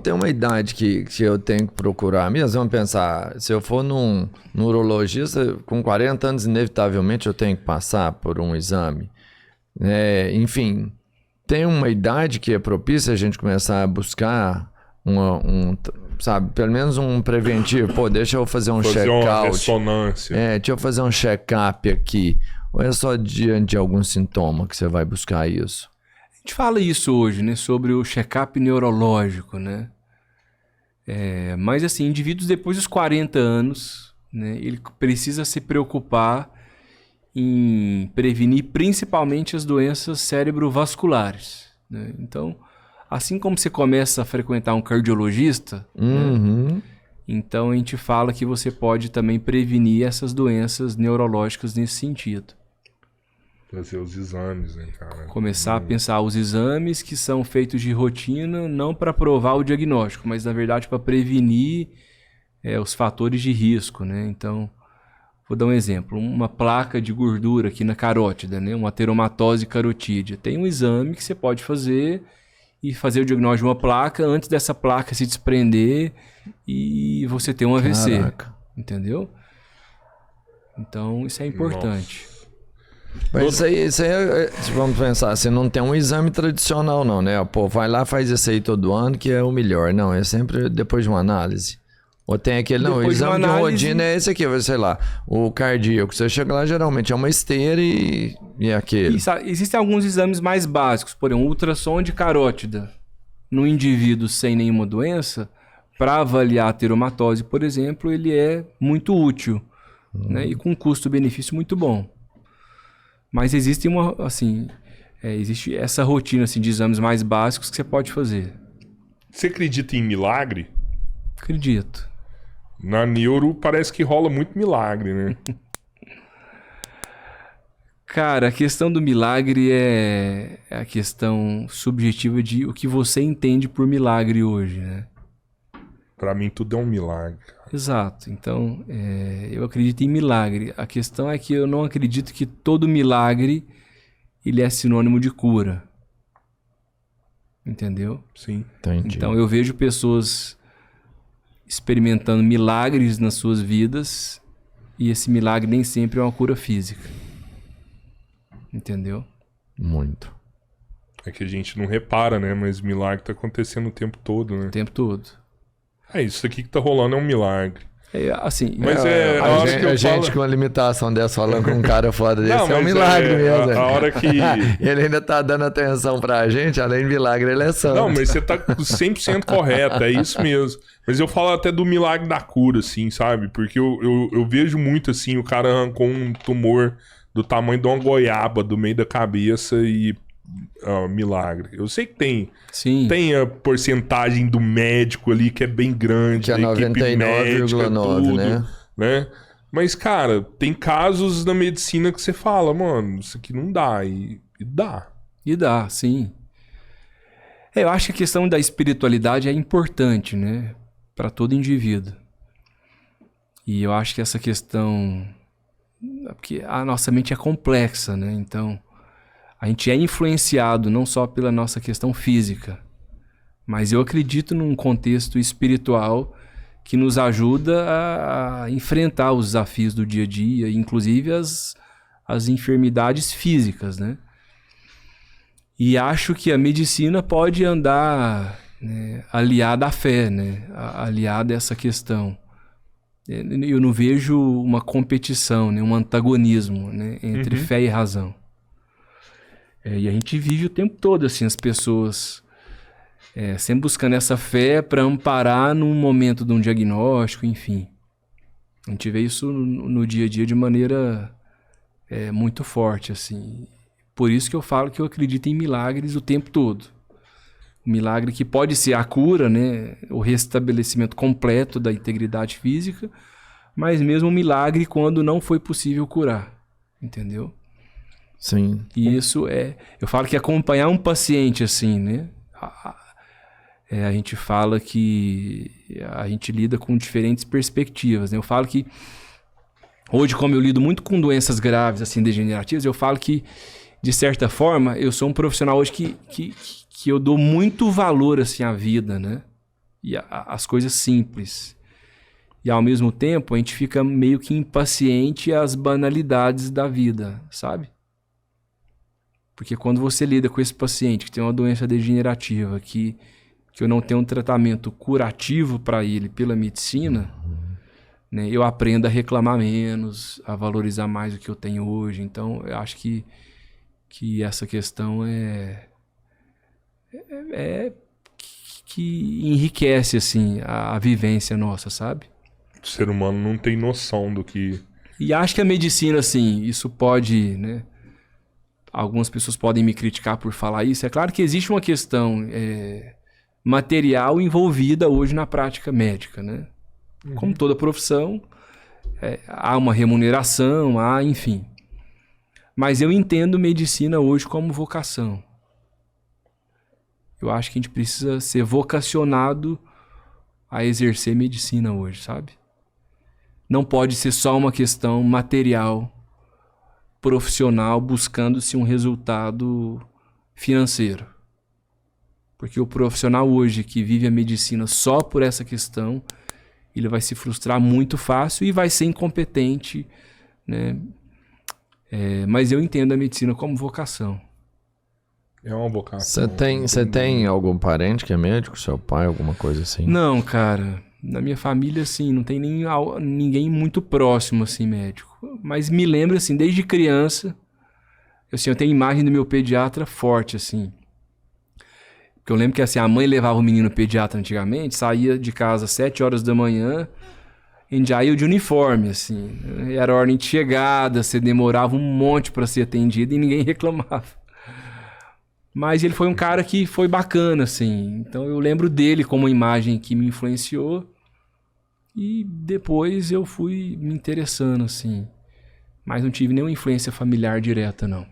Tem uma idade que eu tenho que procurar mesmo. Vamos pensar, se eu for num urologista, com 40 anos, inevitavelmente eu tenho que passar por um exame. Enfim, tem uma idade que é propícia a gente começar a buscar sabe, pelo menos um preventivo. Pô, deixa eu fazer um check-out. Uma ressonância. Deixa eu fazer um check-up aqui. Ou é só diante de algum sintoma que você vai buscar isso? A gente fala isso hoje, né? Sobre o check-up neurológico, né? Mas assim, indivíduos depois dos 40 anos, né? Ele precisa se preocupar em prevenir principalmente as doenças cerebrovasculares, né? Então, assim como você começa a frequentar um cardiologista, né? Então a gente fala que você pode também prevenir essas doenças neurológicas nesse sentido. Fazer os exames, né, cara? Começar a pensar os exames que são feitos de rotina, não para provar o diagnóstico, mas na verdade para prevenir os fatores de risco, né? Então, vou dar um exemplo. Uma placa de gordura aqui na carótida, né? Uma ateromatose carotídea. Tem um exame que você pode fazer e fazer o diagnóstico de uma placa antes dessa placa se desprender e você ter um AVC. Caraca. Entendeu? Então, isso é importante. Nossa. Mas isso aí, vamos pensar, você não tem um exame tradicional não, né? Pô, vai lá, faz isso aí todo ano que é o melhor. Não, é sempre depois de uma análise. Ou tem aquele, não, o exame de rotina é esse aqui, sei lá, o cardíaco. Você chega lá, geralmente é uma esteira e aquele. Existem alguns exames mais básicos, por exemplo, ultrassom de carótida no indivíduo sem nenhuma doença, para avaliar a ateromatose, por exemplo, ele é muito útil, né? E com um custo-benefício muito bom. Mas existe existe essa rotina assim, de exames mais básicos que você pode fazer. Você acredita em milagre? Acredito. Na neuro parece que rola muito milagre, né? Cara, a questão do milagre é a questão subjetiva de o que você entende por milagre hoje, né? Pra mim tudo é um milagre. Exato. Então, eu acredito em milagre. A questão é que eu não acredito que todo milagre ele é sinônimo de cura. Entendeu? Sim. Entendi. Então, eu vejo pessoas experimentando milagres nas suas vidas e esse milagre nem sempre é uma cura física. Entendeu? Muito. É que a gente não repara, né? Mas milagre tá acontecendo o tempo todo, né? O tempo todo. Isso aqui que tá rolando é um milagre. Mas a gente com uma limitação dessa falando com um cara foda desse é um milagre mesmo. A hora que... Ele ainda tá dando atenção pra gente, além de milagre, ele é santo. Não, mas você tá 100% correto, é isso mesmo. Mas eu falo até do milagre da cura, assim, sabe? Porque eu vejo muito, assim, o cara arrancou um tumor do tamanho de uma goiaba do meio da cabeça e... milagre. Eu sei que tem a porcentagem do médico ali que é bem grande, que é 99,9, né? Mas, cara, tem casos na medicina que você fala, mano, isso aqui não dá, e dá. E dá, sim. Eu acho que a questão da espiritualidade é importante, né? Para todo indivíduo. E eu acho que essa questão... Porque a nossa mente é complexa, né? Então... A gente é influenciado não só pela nossa questão física, mas eu acredito num contexto espiritual que nos ajuda a enfrentar os desafios do dia a dia, inclusive as enfermidades físicas, né? E acho que a medicina pode andar, né, aliada à fé, né? Aliada a essa questão. Eu não vejo uma competição, né? Um antagonismo, né? Entre fé e razão. E a gente vive o tempo todo, assim, as pessoas sempre buscando essa fé para amparar num momento de um diagnóstico, enfim. A gente vê isso no dia a dia de maneira muito forte, assim. Por isso que eu falo que eu acredito em milagres o tempo todo. Um milagre que pode ser a cura, né? O restabelecimento completo da integridade física, mas mesmo um milagre quando não foi possível curar, entendeu? Sim. E isso eu falo que acompanhar um paciente assim, né? A gente fala que a gente lida com diferentes perspectivas, né? Eu falo que hoje, como eu lido muito com doenças graves, assim, degenerativas, eu falo que, de certa forma, eu sou um profissional hoje que eu dou muito valor, assim, à vida, né? e as coisas simples. E ao mesmo tempo a gente fica meio que impaciente às banalidades da vida, sabe? Porque quando você lida com esse paciente que tem uma doença degenerativa, que eu não tenho um tratamento curativo para ele pela medicina, né, eu aprendo a reclamar menos, a valorizar mais o que eu tenho hoje. Então eu acho que essa questão que enriquece assim a vivência nossa, sabe? O ser humano não tem noção do que... E acho que a medicina, assim, isso pode, né? Algumas pessoas podem me criticar por falar isso. É claro que existe uma questão material envolvida hoje na prática médica, né? Como toda profissão, há uma remuneração, enfim. Mas eu entendo medicina hoje como vocação. Eu acho que a gente precisa ser vocacionado a exercer medicina hoje, sabe? Não pode ser só uma questão material, profissional, buscando-se um resultado financeiro. Porque o profissional hoje que vive a medicina só por essa questão, ele vai se frustrar muito fácil e vai ser incompetente, né? Mas eu entendo a medicina como vocação. É uma vocação. Você tem algum parente que é médico? Seu pai, alguma coisa assim? Não, cara. Na minha família, assim, não tem ninguém muito próximo, assim, médico. Mas me lembro, assim, desde criança, eu tenho a imagem do meu pediatra forte, assim. Porque eu lembro que, assim, a mãe levava o menino pediatra antigamente, saía de casa às 7 horas da manhã, e já ia de uniforme, assim. Era ordem de chegada, você demorava um monte para ser atendido e ninguém reclamava. Mas ele foi um cara que foi bacana, assim. Então eu lembro dele como uma imagem que me influenciou. E depois eu fui me interessando, assim. Mas não tive nenhuma influência familiar direta, não.